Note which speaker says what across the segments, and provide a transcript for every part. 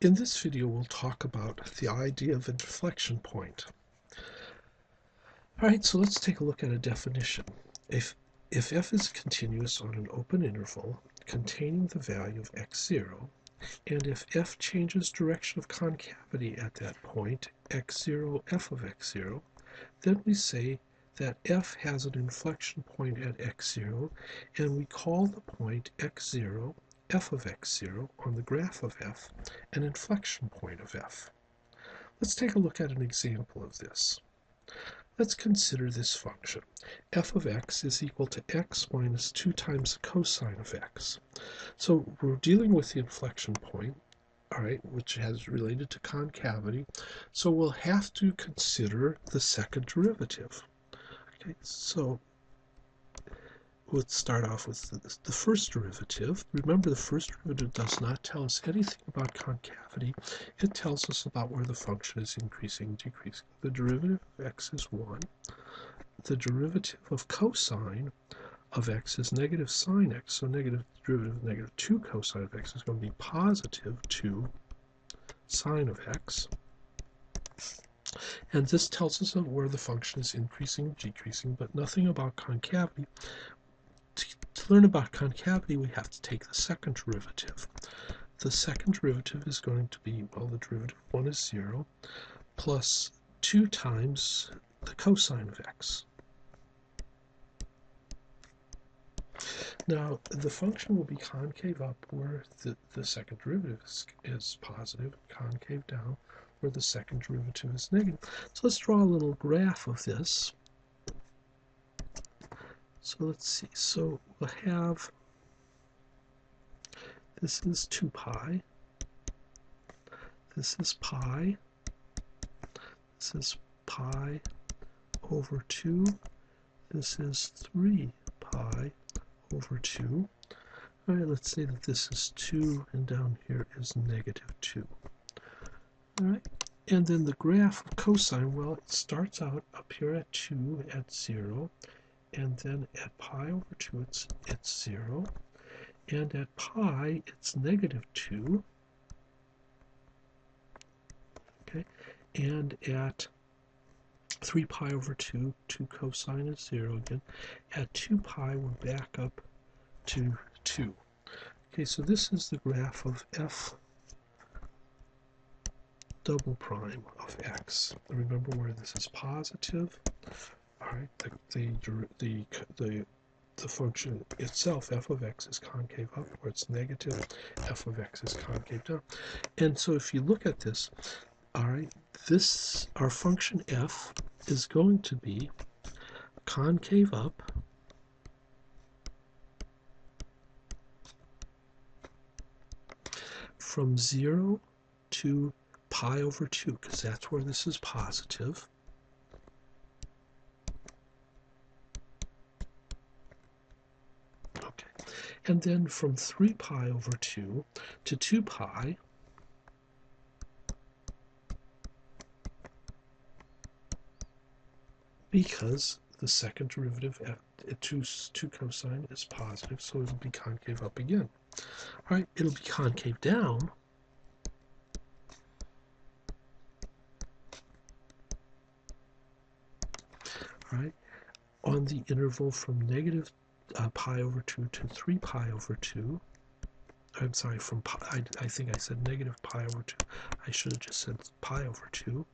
Speaker 1: In this video, we'll talk about the idea of inflection point. All right, so let's take a look at a definition. If f is continuous on an open interval containing the value of x0, and if f changes direction of concavity at that point, x0, f of x0, then we say that f has an inflection point at x0, and we call the point x0 f of x0 on the graph of f an inflection point of f. Let's take a look at an example of this. Let's consider this function. F of x is equal to x minus 2 times the cosine of x. So we're dealing with the inflection point, all right, which has related to concavity. So we'll have to consider the second derivative. Okay, so let's start off with the first derivative. Remember, the first derivative does not tell us anything about concavity. It tells us about where the function is increasing, decreasing. The derivative of x is 1. The derivative of cosine of x is negative sine x, so negative derivative of negative 2 cosine of x is going to be positive 2 sine of x. And this tells us of where the function is increasing, decreasing, but nothing about concavity. To learn about concavity, we have to take the second derivative. The second derivative is going to be, well, the derivative of 1 is 0, plus 2 times the cosine of x. Now, the function will be concave up where the second derivative is positive, concave down where the second derivative is negative. So let's draw a little graph of this. So let's see, so we'll have, this is 2 pi, this is pi, this is pi over 2, this is 3 pi over 2. All right, let's say that this is 2 and down here is negative 2. All right, and then the graph of cosine, well, it starts out up here at 2 at 0, and then at pi over 2 it's 0, and at pi it's negative 2, okay, and at 3 pi over 2, 2 cosine is 0 again. At 2 pi we're back up to 2. Okay, so this is the graph of f double prime of x. Remember where this is positive. All right, the function itself, f of x, is concave up, where it's negative, f of x is concave down. And so if you look at this, all right, our function f is going to be concave up from 0 to pi over 2, because that's where this is positive. Okay, and then from 3 pi over 2 to 2 pi, because the second derivative at 2 cosine is positive, so it'll be concave up again. All right, it'll be concave down right, on the interval from negative pi over 2 to 3 pi over 2. I'm sorry, from pi, I think I said negative pi over 2. I should have just said pi over 2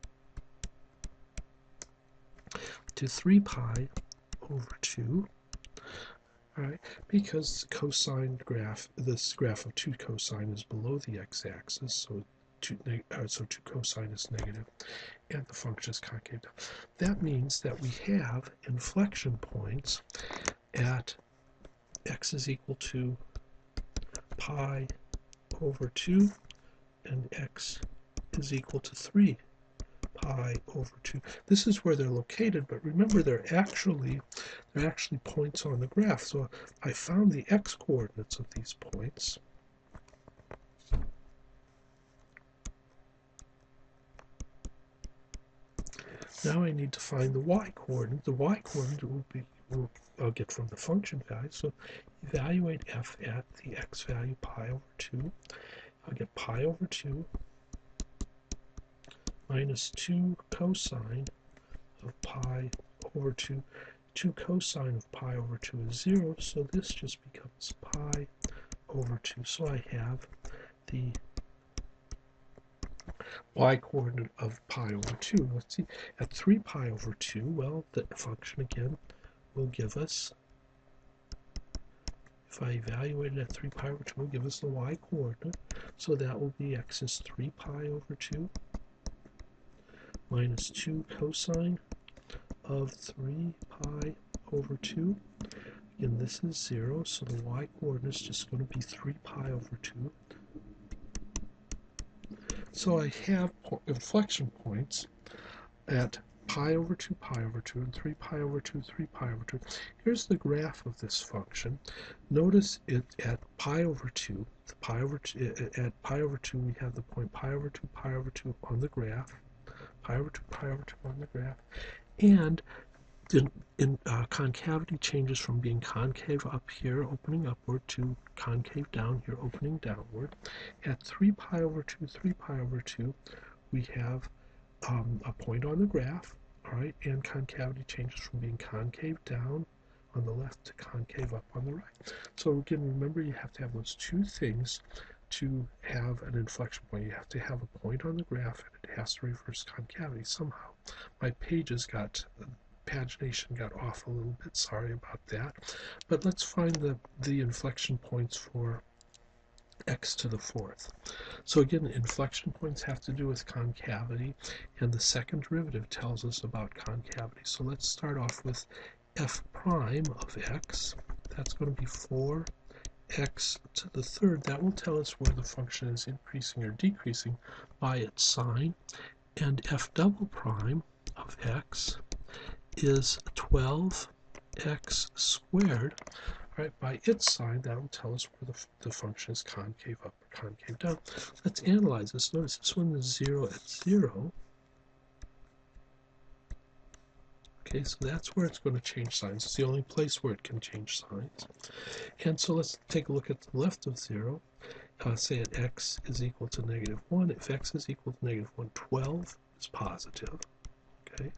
Speaker 1: to 3 pi over 2. All right, because cosine graph, this graph of 2 cosine is below the x-axis, so 2 cosine is negative, and the function is concave down. That means that we have inflection points at x is equal to pi over 2 and x is equal to 3 pi over 2. This is where they're located, but remember they're actually points on the graph. So I found the x coordinates of these points. Now I need to find the y coordinate. The y coordinate I'll get from the function value. So evaluate f at the x value pi over 2. I'll get pi over 2 minus 2 cosine of pi over 2. 2 cosine of pi over 2 is 0, so this just becomes pi over 2. So I have the y-coordinate of pi over 2. Let's see, at 3 pi over 2, well, the function again will give us, if I evaluate it at 3 pi over 2, will give us the y-coordinate. So that will be x is 3 pi over 2 minus 2 cosine of 3 pi over 2. Again, this is 0, so the y-coordinate is just going to be 3 pi over 2. So I have inflection points at pi over 2, and 3 pi over 2, 3 pi over 2. Here's the graph of this function. Notice it at pi over 2, at pi over 2 we have the point pi over 2 on the graph, pi over 2 on the graph, and concavity changes from being concave up here, opening upward, to concave down here, opening downward. At 3 pi over 2, we have a point on the graph, all right, and concavity changes from being concave down on the left to concave up on the right. So again, remember, you have to have those two things to have an inflection point. You have to have a point on the graph, and it has to reverse concavity somehow. My pagination got off a little bit, sorry about that. But let's find the inflection points for x to the fourth. So again, inflection points have to do with concavity, and the second derivative tells us about concavity. So let's start off with f prime of x. That's going to be 4x to the third. That will tell us where the function is increasing or decreasing by its sign. And f double prime of x is 12x squared. All right, by its sign, that will tell us where the function is concave up or concave down. Let's analyze this. Notice this one is 0 at 0. Okay, so that's where it's going to change signs. It's the only place where it can change signs. And so let's take a look at the left of 0. Say at x is equal to -1. If x is equal to -1, 12 is positive. Okay,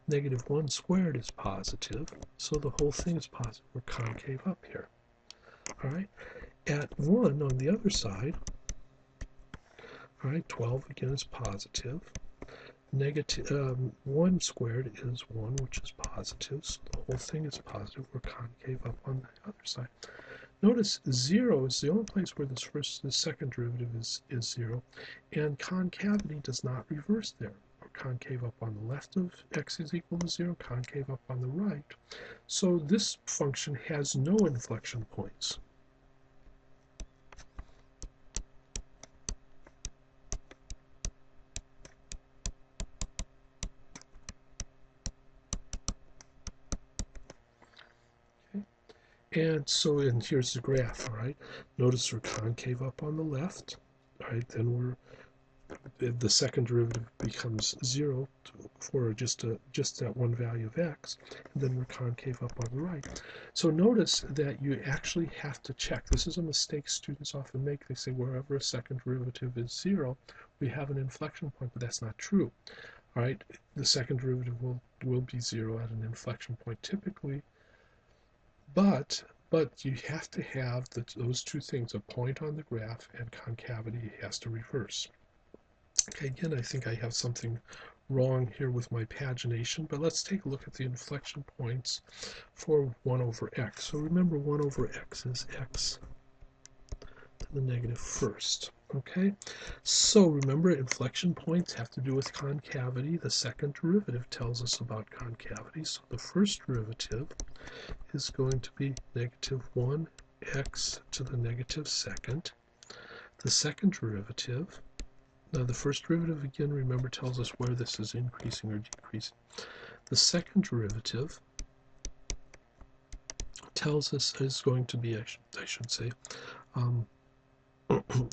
Speaker 1: -1 squared is positive, so the whole thing is positive. We're concave up here. All right, at 1 on the other side, all right, 12 again is positive. 1 squared is 1, which is positive, so the whole thing is positive. We're concave up on the other side. Notice 0 is the only place where the second derivative is 0, and concavity does not reverse there. Concave up on the left of x is equal to 0, concave up on the right. So this function has no inflection points. Okay. And here's the graph, all right? Notice we're concave up on the left, all right? Then the second derivative becomes 0 for just that one value of x, and then we're concave up on the right. So notice that you actually have to check. This is a mistake students often make. They say wherever a second derivative is 0, we have an inflection point, but that's not true. All right, the second derivative will be 0 at an inflection point typically, but you have to have those two things, a point on the graph and concavity has to reverse. Okay, again, I think I have something wrong here with my pagination, but let's take a look at the inflection points for 1 over x. So remember, 1 over x is x to the -1st. Okay, so remember, inflection points have to do with concavity. The second derivative tells us about concavity. So the first derivative is going to be -1x to the -2nd. The second derivative, now the first derivative, again, remember, tells us where this is increasing or decreasing. The second derivative tells us is going to be, I should say,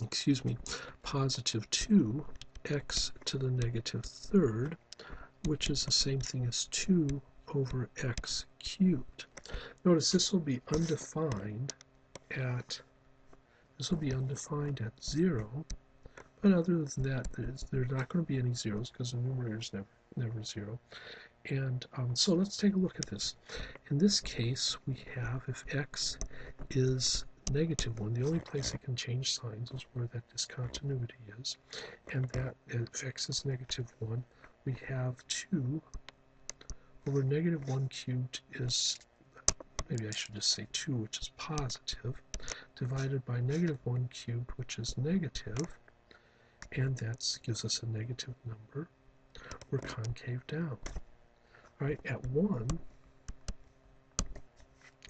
Speaker 1: excuse me, positive 2x to the -3rd, which is the same thing as 2 over x cubed. Notice this will be undefined at 0, But other than that, there's not going to be any zeros because the numerator is never zero. And so let's take a look at this. In this case, we have if x is -1, the only place it can change signs is where that discontinuity is. And that if x is -1, we have 2 over -1 cubed is, maybe I should just say 2, which is positive, divided by -1 cubed, which is negative, and that gives us a negative number. We're concave down. All right, at 1,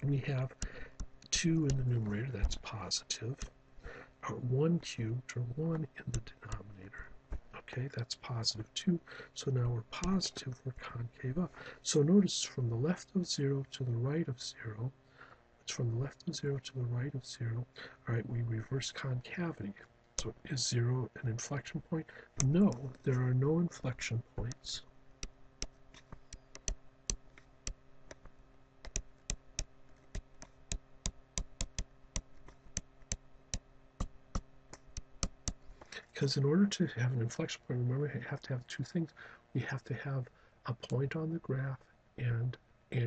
Speaker 1: we have 2 in the numerator, that's positive, or 1 cubed, or 1 in the denominator. Okay, that's positive 2. So now we're positive, we're concave up. So notice from the left of 0 to the right of 0, it's from the left of 0 to the right of 0. All right, we reverse concavity. So is 0 an inflection point? No, there are no inflection points. Because in order to have an inflection point, remember, we have to have two things. We have to have a point on the graph, and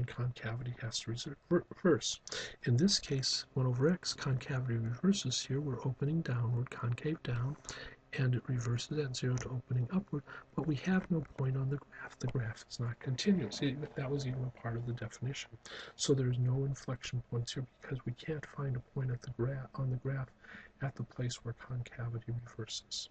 Speaker 1: concavity has to reverse. In this case, 1 over x, concavity reverses here. We're opening downward, concave down, and it reverses at 0 to opening upward, but we have no point on the graph. The graph is not continuous. That was even a part of the definition. So there's no inflection points here because we can't find a point at the on the graph at the place where concavity reverses.